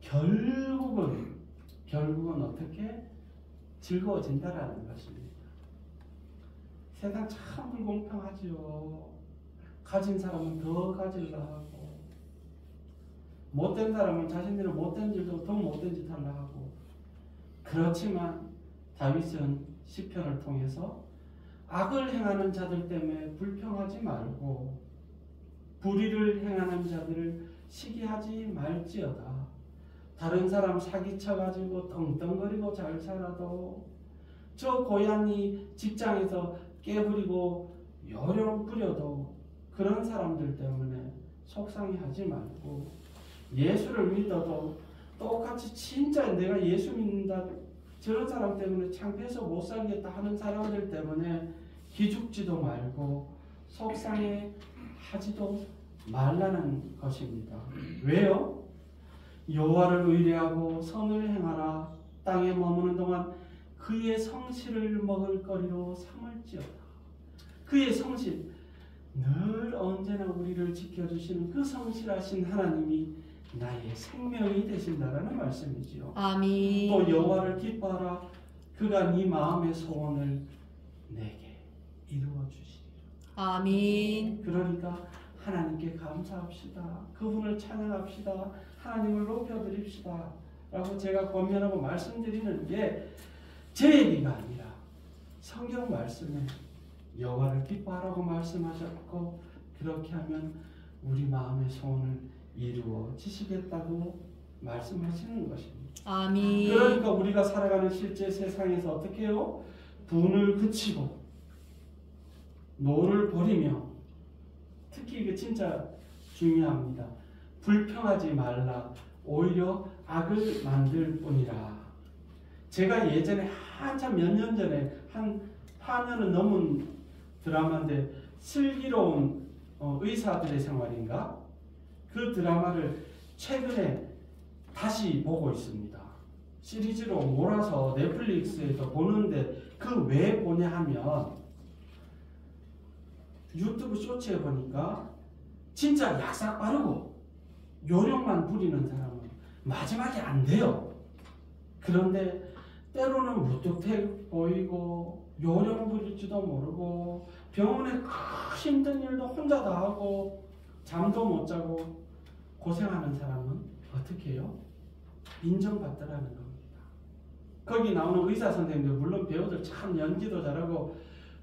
결국은 어떻게 즐거워진다라는 것입니다. 세상 참 불공평하지요. 가진 사람은 더 가지려 하고 못된 사람은 자신들은 못된 일도 더 못된 짓 하려 하고 그렇지만 다윗은 시편을 통해서 악을 행하는 자들 때문에 불평하지 말고 불의를 행하는 자들을 시기하지 말지어다. 다른 사람 사기쳐가지고 떵떵거리고 잘 살아도 저 고양이 직장에서 깨부리고 요령 부려도 그런 사람들 때문에 속상해하지 말고 예수를 믿어도 똑같이 진짜 내가 예수 믿는다 저런 사람 때문에 창피해서 못 살겠다 하는 사람들 때문에 기죽지도 말고 속상해하지도 말라는 것입니다. 왜요? 여호와를 의뢰하고 선을 행하라. 땅에 머무는 동안 그의 성실을 먹을 거리로 삼을지어다. 그의 성실, 늘 언제나 우리를 지켜주시는 그 성실하신 하나님이 나의 생명이 되신다라는 말씀이지요. 아멘. 또 여호와를 기뻐하라. 그가 네 마음의 소원을 내게 이루어 주시리라. 아멘. 그러니까 하나님께 감사합시다. 그분을 찬양합시다. 하나님을 높여드립시다. 라고 제가 권면하고 말씀드리는 게 제 얘기가 아니라 성경 말씀에 여호와를 기뻐하라고 말씀하셨고 그렇게 하면 우리 마음의 소원을 이루어지시겠다고 말씀하시는 것입니다. 아멘. 그러니까 우리가 살아가는 실제 세상에서 어떻게 해요? 분을 그치고 노를 버리며 특히 이게 진짜 중요합니다. 불평하지 말라. 오히려 악을 만들 뿐이라. 제가 예전에 한참 몇 년 전에 한 4년은 넘은 드라마인데 슬기로운 의사들의 생활인가? 그 드라마를 최근에 다시 보고 있습니다. 시리즈로 몰아서 넷플릭스에서 보는데 그 왜 보냐 하면 유튜브 쇼츠에 보니까 진짜 약삭 빠르고 요령만 부리는 사람은 마지막에 안 돼요. 그런데 때로는 무뚝해 보이고 요령 부릴지도 모르고 병원에 큰 힘든 일도 혼자 다 하고 잠도 못 자고 고생하는 사람은 어떻게 해요? 인정받더라는 겁니다. 거기 나오는 의사 선생님들 물론 배우들 참 연기도 잘하고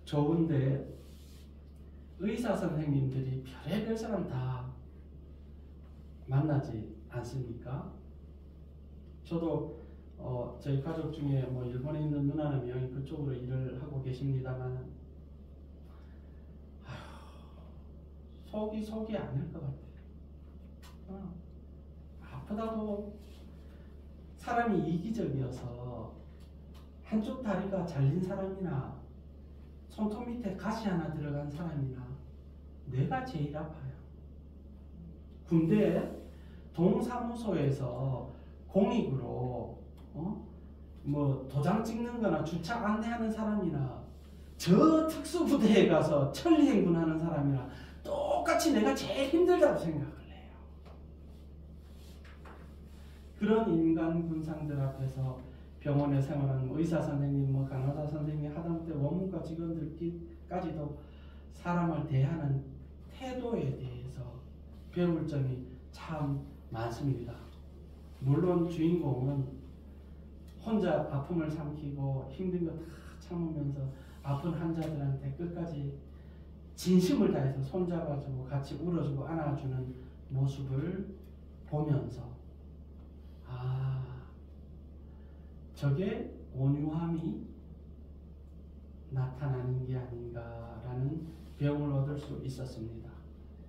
좋은데 의사 선생님들이 별의별 사람 다 만나지 않습니까? 저도 저희 가족 중에 뭐 일본에 있는 누나나 명이 그쪽으로 일을 하고 계십니다만 속이 아닐 것 같아요. 아프다도 사람이 이기적이어서 한쪽 다리가 잘린 사람이나 손톱 밑에 가시 하나 들어간 사람이나 뇌가 제일 아파요. 군대 동사무소에서 공익으로 뭐 도장 찍는 거나 주차 안내하는 사람이나 저 특수부대에 가서 천리행군하는 사람이나 똑같이 내가 제일 힘들다고 생각을 해요. 그런 인간 군상들 앞에서 병원에 생활하는 의사 선생님, 뭐 간호사 선생님, 하다못해 원무과 직원들까지도 사람을 대하는 태도에 대해서 배울 점이 참 많습니다. 물론 주인공은 혼자 아픔을 삼키고 힘든 거 다 참으면서 아픈 환자들한테 끝까지 진심을 다해서 손잡아주고 같이 울어주고 안아주는 모습을 보면서 저게 온유함이 나타나는 게 아닌가라는 배움을 얻을 수 있었습니다.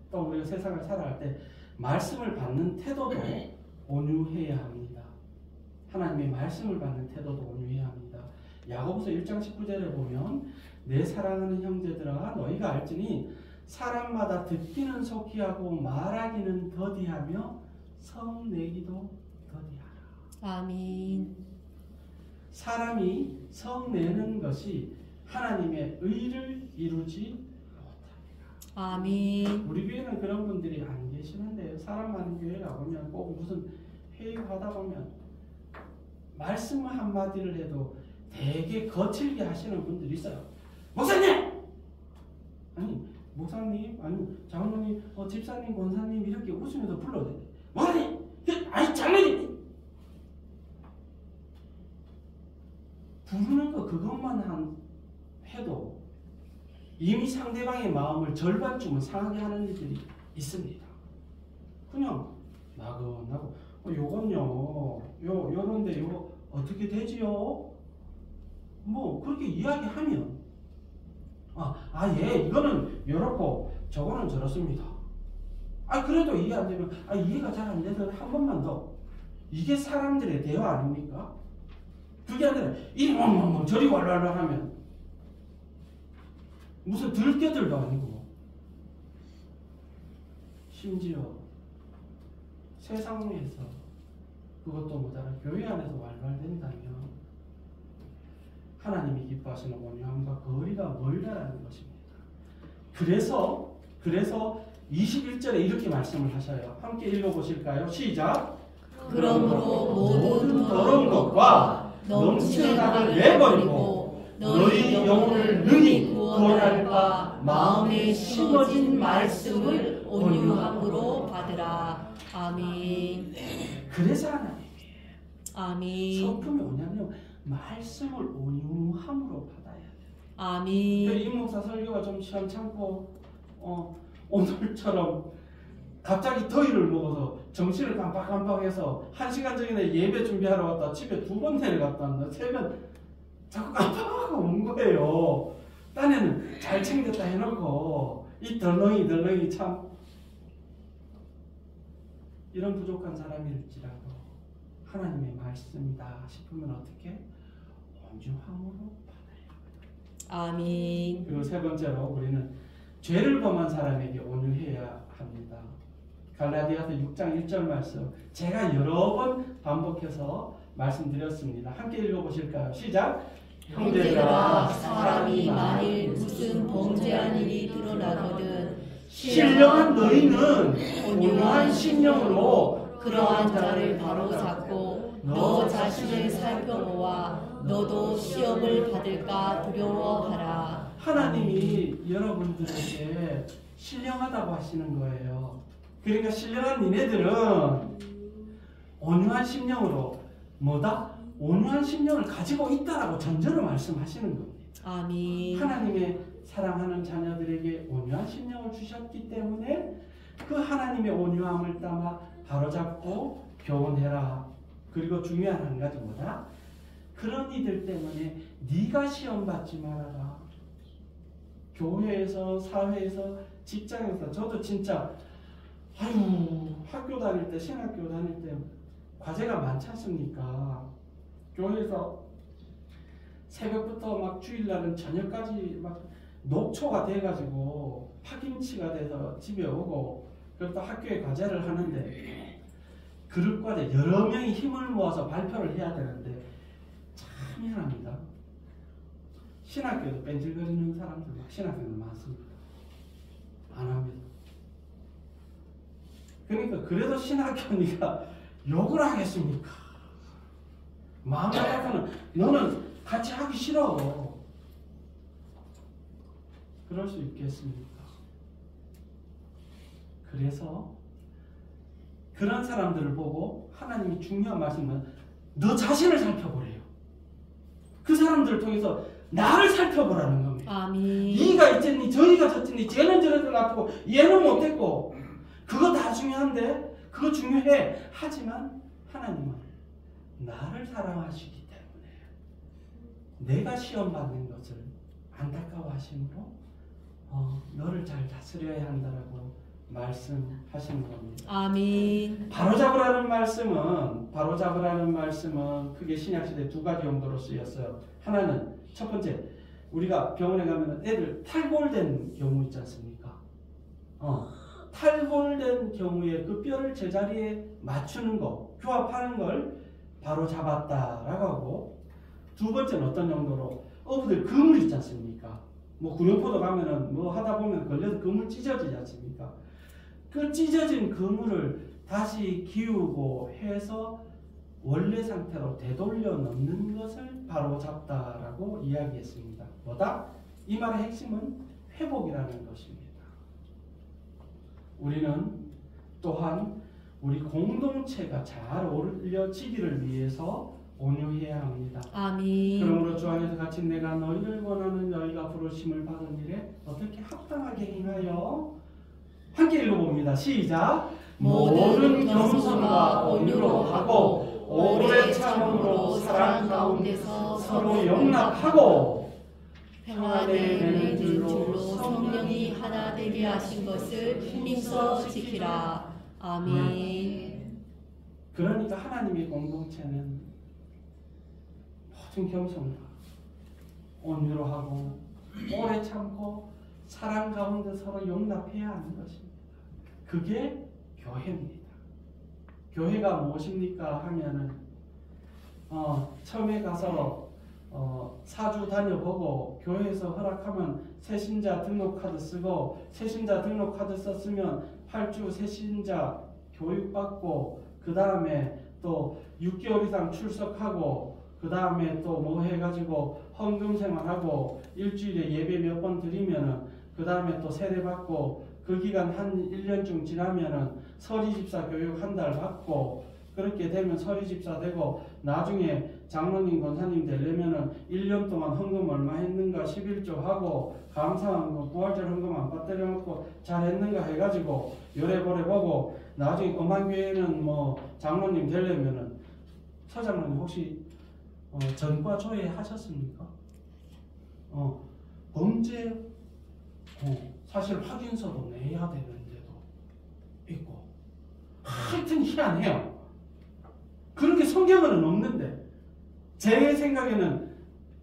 또 우리가 세상을 살아갈 때 말씀을 받는 태도도 온유해야 합니다. 하나님의 말씀을 받는 태도도 온유해야 합니다. 야고보서 1장 19절에 보면 내 사랑하는 형제들아 너희가 알지니 사람마다 듣기는 속히 하고 말하기는 더디하며 성내기도 더디하다. 아멘. 사람이 성내는 것이 하나님의 의를 이루지 못합니다. 아멘. 우리 교회는 그런 분들이 안 계시는데요. 사람 많은 교회 가보면 꼭 무슨 회의하다 보면 말씀 한마디를 해도 되게 거칠게 하시는 분들이 있어요. 목사님! 아니 목사님, 아니 장로님, 집사님, 권사님 이렇게 웃으면서 불러야 돼. 목사님! 아니 장로님! 부르는 거 그것만 해도 이미 상대방의 마음을 절반쯤은 상하게 하는 일들이 있습니다. 그냥 나긋나긋 요건요 요런데 요거 어떻게 되지요? 뭐 그렇게 이야기하면 예 이거는 요렇고 저거는 저렇습니다. 그래도 이해 안 되면 이해가 잘 안 돼서 한 번만 더. 이게 사람들의 대화 아닙니까? 그게 아니라 이리 멍멍멍 저리 왈왈왈 하면 무슨 들깨들도 아니고 심지어 세상에서 그것도 못하라 교회 안에서 왈왈댄다면 하나님이 기뻐하시는 온유함과 거리가 멀다라는 것입니다. 그래서 21절에 이렇게 말씀을 하셔요. 함께 읽어보실까요? 시작! 그러므로 모든 더러운 것과 넘치는 악을 내버리고 너희 영혼을 능히 구원할 바 마음에 심어진 말씀을 온유함으로 받으라. 아멘. 그래서 하나님이 아멘. 성품이 뭐냐면 말씀을 온유함으로 받아야 돼요. 아멘. 이 목사 설교가 좀 시원찮고 오늘처럼 갑자기 더위를 먹어서 정신을 깜빡깜빡해서 1시간 전에 예배 준비하러 왔다 집에 2번 내려갔다 왔는데 세면 자꾸 깜빡하고 온 거예요. 딴에는 잘 챙겼다 해놓고 이 덜렁이 참 이런 부족한 사람일지라도 하나님의 말씀이다 싶으면 어떻게? 온유함으로 받아야 합니다. 아멘. 그리고 세 번째로 우리는 죄를 범한 사람에게 온유해야 합니다. 갈라디아서 6장 1절 말씀 제가 여러 번 반복해서 말씀드렸습니다. 함께 읽어보실까요? 시작! 형제들아 사람이 만일 무슨 범죄한 일이 드러나거든 신령한 너희는 온유한 심령으로 그러한 자를 바로잡고 너 자신을 살펴보아 너도 시험을 받을까 두려워하라. 하나님이 여러분들에게 신령하다고 하시는 거예요. 그러니까 신령한 니네들은 온유한 심령으로 온유한 심령을 가지고 있다라고 전제로 말씀하시는 겁니다. 아멘. 하나님의 사랑하는 자녀들에게 온유한 심령을 주셨기 때문에 그 하나님의 온유함을 따라 바로잡고 교훈해라. 그리고 중요한 한 가지 뭐다? 그런 이들 때문에 네가 시험 받지 말아라. 교회에서, 사회에서, 직장에서 저도 진짜 학교 다닐 때, 신학교 다닐 때 과제가 많지 않습니까? 교회에서 새벽부터 막 주일날은 저녁까지 막 녹초가 돼가지고 파김치가 돼서 집에 오고 그리고 또 학교에 과제를 하는데 그룹과제 여러 명이 힘을 모아서 발표를 해야 되는데 참 미안합니다. 신학교도 뺀질거리는 사람들 신학교도 많습니다. 안 합니다. 그러니까 그래도 신학교니까 욕을 하겠습니까? 마음 같아서는 너는 같이 하기 싫어. 그럴 수 있겠습니까? 그래서 그런 사람들을 보고 하나님이 중요한 말씀은 너 자신을 살펴보래요. 그 사람들을 통해서 나를 살펴보라는 겁니다. 아멘. 이가 있겠니 저리가 졌니 쟤는 저래서 나쁘고 얘는 못했고 그거 다 중요한데 그거 중요해. 하지만 하나님은 나를 사랑하시기 때문에 내가 시험 받는 것을 안타까워하심으로 너를 잘 다스려야 한다라고 말씀하시는 겁니다. 아멘. 바로잡으라는 말씀은 크게 신약시대 두 가지 용도로 쓰였어요. 하나는 첫 번째 우리가 병원에 가면 애들 탈골된 경우 있지 않습니까? 탈골된 경우에 그 뼈를 제자리에 맞추는 거, 교합하는 걸 바로 잡았다라고 하고, 두 번째는 어떤 정도로 어부들 그물 있지 않습니까? 뭐 구룡포도 가면은 뭐 하다 보면 걸려서 그물 찢어지지 않습니까? 그 찢어진 그물을 다시 기우고 해서 원래 상태로 되돌려 넣는 것을 바로 잡다라고 이야기했습니다. 뭐다? 이 말의 핵심은 회복이라는 것입니다. 우리는 또한 우리 공동체가 잘 어울려지기를 위해서 온유해야 합니다. 아멘. 그러므로 주 안에서 같이 내가 너희를 원하는 너희가 부르심을 받은 일에 어떻게 합당하게 행하여 함께 읽어봅니다. 시작. 모든 겸손과 온유로 하고 오래 참음으로 사랑 가운데서 서로 용납하고 평안에 맺는 줄로 성령이 하나 되게 하신 것을 힘써 지키라. 아멘. 그러니까 하나님의 공동체는 모든 겸손과 온유로 하고 오래 참고 사랑 가운데 서로 용납해야 하는 것입니다. 그게 교회입니다. 교회가 무엇입니까 하면은 처음에 가서 사주 다녀보고 교회에서 허락하면 새신자 등록카드 쓰고 새신자 등록카드 썼으면 8주 새신자 교육받고 그 다음에 또 6개월 이상 출석하고 그 다음에 또 뭐 해가지고 헌금 생활하고 일주일에 예배 몇 번 드리면은 그 다음에 또 세례 받고 그 기간 한 1년쯤 지나면은 서리집사 교육 한 달 받고 그렇게 되면 서리집사 되고 나중에 장로님 권사님 되려면은 1년 동안 헌금 얼마 했는가 11조 하고 감사한 거 부활절 헌금 안 받들여 놓고 잘 했는가 해가지고 요래보래 보고 나중에 엄한교회는 뭐 장로님 되려면은 서장로님 혹시 전과 조회 하셨습니까? 범죄 사실 확인서도 내야 되는데도 있고 하여튼 희한해요. 그런 게 성경에는 없는데 제 생각에는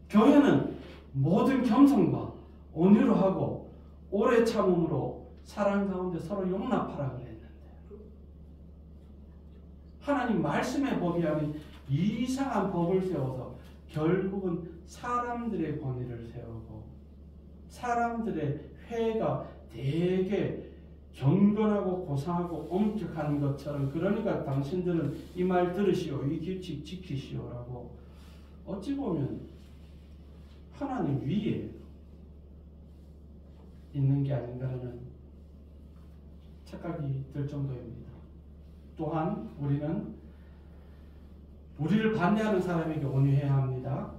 교회는 모든 겸손과 온유로 하고 오래 참음으로 사랑 가운데 서로 용납하라 그랬는데 하나님 말씀의 법이 아닌 이상한 법을 세워서 결국은 사람들의 권위를 세우고 사람들의 회가 되게 경건하고 고상하고 엄격한 것처럼 그러니까 당신들은 이 말 들으시오 이 규칙 지키시오라고 어찌 보면 하나님 위에 있는 게 아닌가라는 착각이 들 정도입니다. 또한 우리를 반대하는 사람에게 온유해야 합니다.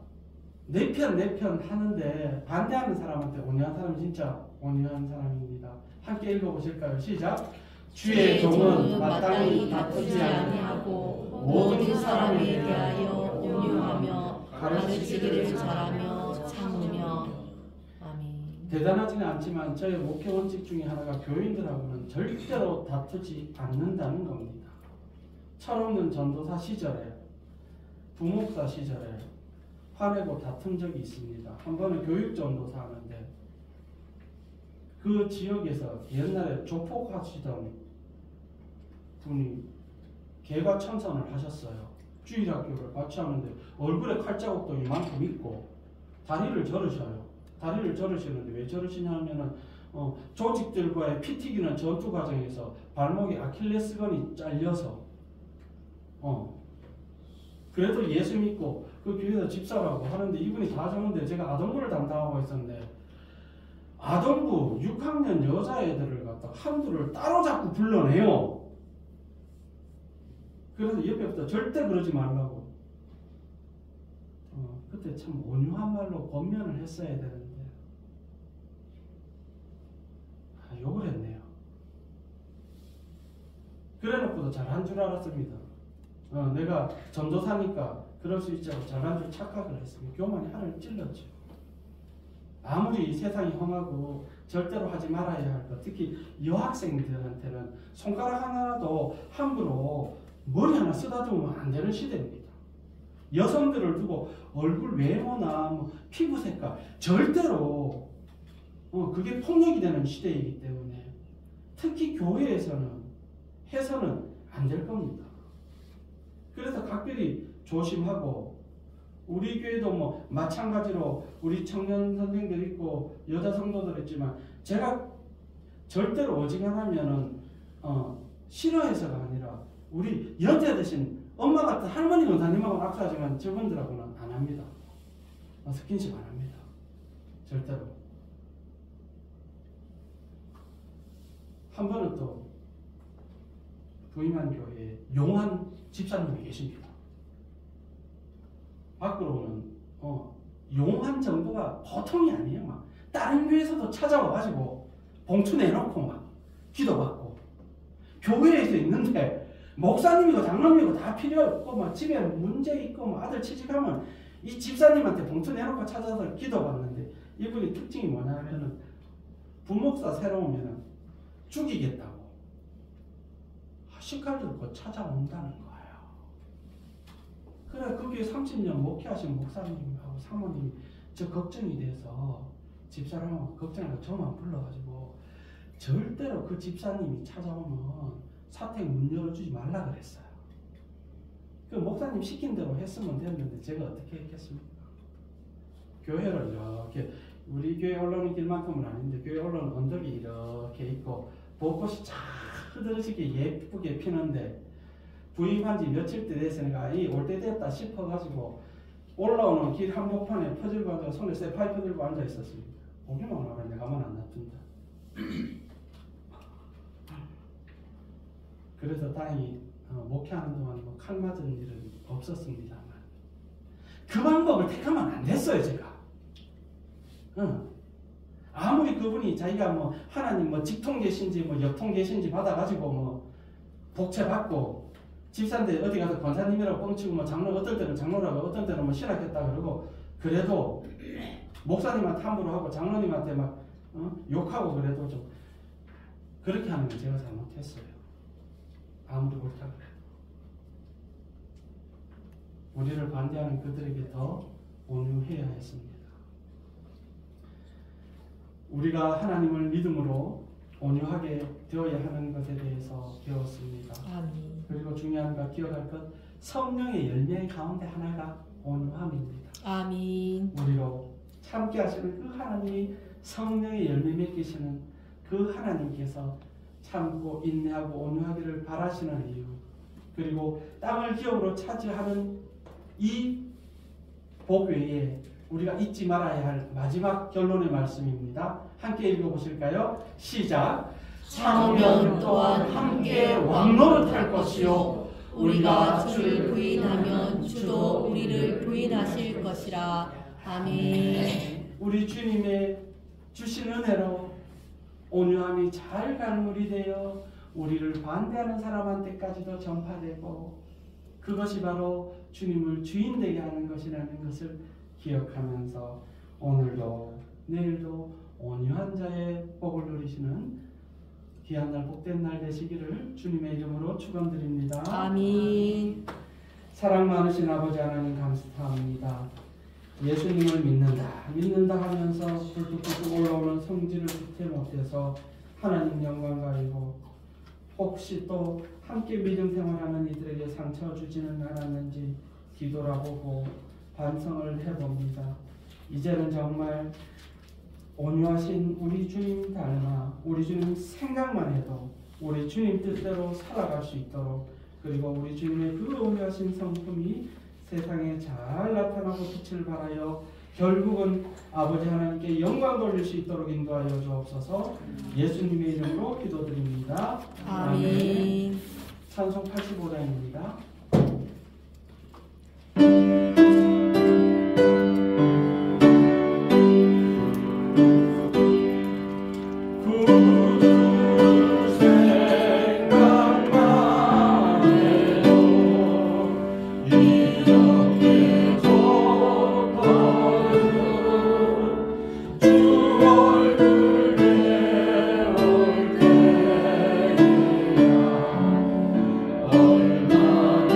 내 편 하는데 반대하는 사람한테 온유한 사람은 진짜 온유한 사람입니다. 함께 읽어보실까요? 시작. 주의 종은 마땅히 다투지 아니하고 모든 사람에 대하여 온유하며 가르치기를 잘하며 참으며. 아멘. 대단하지는 않지만 저의 목회 원칙 중에 하나가 교인들하고는 절대로 다투지 않는다는 겁니다. 철없는 전도사 시절에 부목사 시절에 화내고 다툰 적이 있습니다. 한 번은 교육전도사 하는데 그 지역에서 옛날에 조폭하시던 분이 개과천선을 하셨어요. 주일학교를 같이 하는데 얼굴에 칼자국도 이만큼 있고 다리를 저르셔요. 다리를 저르시는데 왜 저르시냐면은 조직들과의 피 튀기는 전투 과정에서 발목에 아킬레스건이 잘려서 그래도 예수 믿고 그 교회에서 집사라고 하는데 이분이 다 좋은데 제가 아동부를 담당하고 있었는데 아동부 6학년 여자애들을 갖다 한두를 따로 자꾸 불러내요. 그래서 옆에부터 절대 그러지 말라고 그때 참 온유한 말로 권면을 했어야 되는데 욕을 했네요. 그래놓고도 잘한 줄 알았습니다. 내가 전도사니까 그럴 수 있지 않고 잘한 줄 착각을 했습니다. 교만이 하늘 찔렀죠. 아무리 세상이 험하고 절대로 하지 말아야 할 것, 특히 여학생들한테는 손가락 하나라도 함부로 머리 하나 쓰다듬으면 안 되는 시대입니다. 여성들을 두고 얼굴 외모나 뭐 피부 색깔 절대로 그게 폭력이 되는 시대이기 때문에 특히 교회에서는 해서는 안 될 겁니다. 그래서 각별히 조심하고 우리 교회도 뭐 마찬가지로 우리 청년 선생들 있고 여자 성도들 있지만 제가 절대로 어지간하면은 싫어해서가 아니라 우리 연세 드신 엄마 같은 할머니 권사님하고 악수하지만 저분들하고는 안 합니다. 스킨십 안 합니다. 절대로. 한 번은 또 부임한 교회에 용한 집사님이 계십니다. 밖으로는 용한 정도가 보통이 아니에요. 막 다른 교회에서도 찾아와가지고 봉투 내놓고 막 기도받고 교회에서 있는데 목사님이고 장로님이고 다 필요 없고 막 집에 문제 있고 막 아들 취직하면 이 집사님한테 봉투 내놓고 찾아서 기도받는데 이분이 특징이 뭐냐면은 부목사 새로 오면은 죽이겠다고 시칼도 곧 찾아온다는 거예요. 그래 그 교회 30년 목회하신 목사님하고 사모님이 저 걱정이 돼서 집사람하고 걱정하고 저만 불러가지고 절대로 그 집사님이 찾아오면 사택 문 열어주지 말라 그랬어요. 그 목사님 시킨 대로 했으면 됐는데 제가 어떻게 했겠습니까? 교회를 이렇게 우리 교회 올라오는 길만큼은 아닌데 교회 올라오는 언덕이 이렇게 있고 벚꽃이 쫙 흐드러지게 예쁘게 피는데 부임한 지 며칠 때 됐으니까 올 때 됐다 싶어가지고 올라오는 길 한복판에 퍼즐고 앉아 손에 쇠파이프 들고 앉아 있었습니다. 오기만 하면 내가 가만 안 놔둔다. 그래서 다행히 목회하는 동안 뭐 칼 맞은 일은 없었습니다만 그 방법을 택하면 안 됐어요 제가. 아무리 그분이 자기가 뭐 하나님 뭐 직통 계신지 뭐 역통 계신지 받아가지고 뭐 복채 받고 집사인데 어디 가서 권사님이라고 뻥치고 뭐 장로 어떨 때는 장로라고 어떤 때는 뭐 신학했다 그러고 그래도 목사님한테 함부로 하고 장로님한테 막 욕하고 그래도 좀 그렇게 하는 건 제가 잘못했어요. 아무리 옳다 그래도 우리를 반대하는 그들에게 더 온유해야 했습니다. 우리가 하나님을 믿음으로 온유하게 되어야 하는 것에 대해서 배웠습니다. 아멘. 그리고 중요한 것 기억할 것 성령의 열매 가운데 하나가 온유함입니다. 아멘. 우리로 참게 하시는 그 하나님이 성령의 열매 맺기시는 그 하나님께서 참고 인내하고 온유하기를 바라시는 이유 그리고 땅을 기업으로 차지하는 이 복 외에 우리가 잊지 말아야 할 마지막 결론의 말씀입니다. 함께 읽어보실까요? 시작! 참으면 또한 함께 왕노릇할 것이요 우리가 주를 부인하면 주도 우리를 부인하실 것이라. 아멘. 우리 주님의 주신 은혜로 온유함이 잘 갈무리 되어 우리를 반대하는 사람한테까지도 전파되고 그것이 바로 주님을 주인 되게 하는 것이라는 것을 기억하면서 오늘도 내일도 온유한 자의 복을 누리시는 귀한 날 복된 날 되시기를 주님의 이름으로 축원드립니다. 아멘. 사랑 많으신 아버지 하나님 감사합니다. 예수님을 믿는다 하면서 불뚝불뚝 올라오는 성질을 지체 못해서 하나님 영광 가리고 혹시 또 함께 믿음 생활하는 이들에게 상처 주지는 않았는지 뒤돌아보고 반성을 해봅니다. 이제는 정말 온유하신 우리 주님 닮아 우리 주님 생각만 해도 우리 주님 뜻대로 살아갈 수 있도록 그리고 우리 주님의 그 온유하신 성품이 세상에 잘 나타나고 빛을 발하여 결국은 아버지 하나님께 영광 돌릴 수 있도록 인도하여 주옵소서. 예수님의 이름으로 기도드립니다. 아멘. 찬송 85장입니다. 얼마나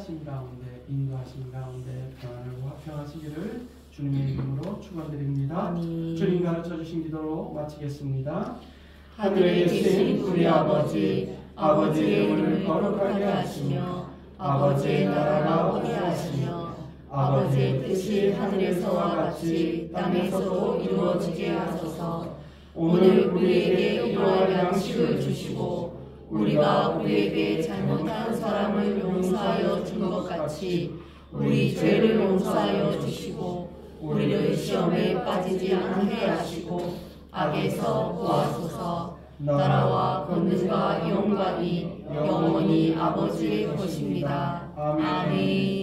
피하신 가운데 인도하신 가운데 평안을 화평하시기를 주님의 이름으로 축원드립니다. 아멘. 주님 가르쳐 주신 기도로 마치겠습니다. 하늘에 계신 우리 아버지, 아버지의 이름을 거룩하게 하시며 아버지의 나라가 오게 하시며 아버지의 뜻이 하늘에서와 같이 땅에서도 이루어지게 하소서. 오늘 우리에게 일용할 양식을 주시고 우리가 우리에게 잘못한 사람을 용서하여 준 것 같이 우리 죄를 용서하여 주시고 우리를 시험에 빠지지 않게 하시고 악에서 구하소서. 나라와 권능과 영광이 영원히 아버지의 것입니다. 아멘.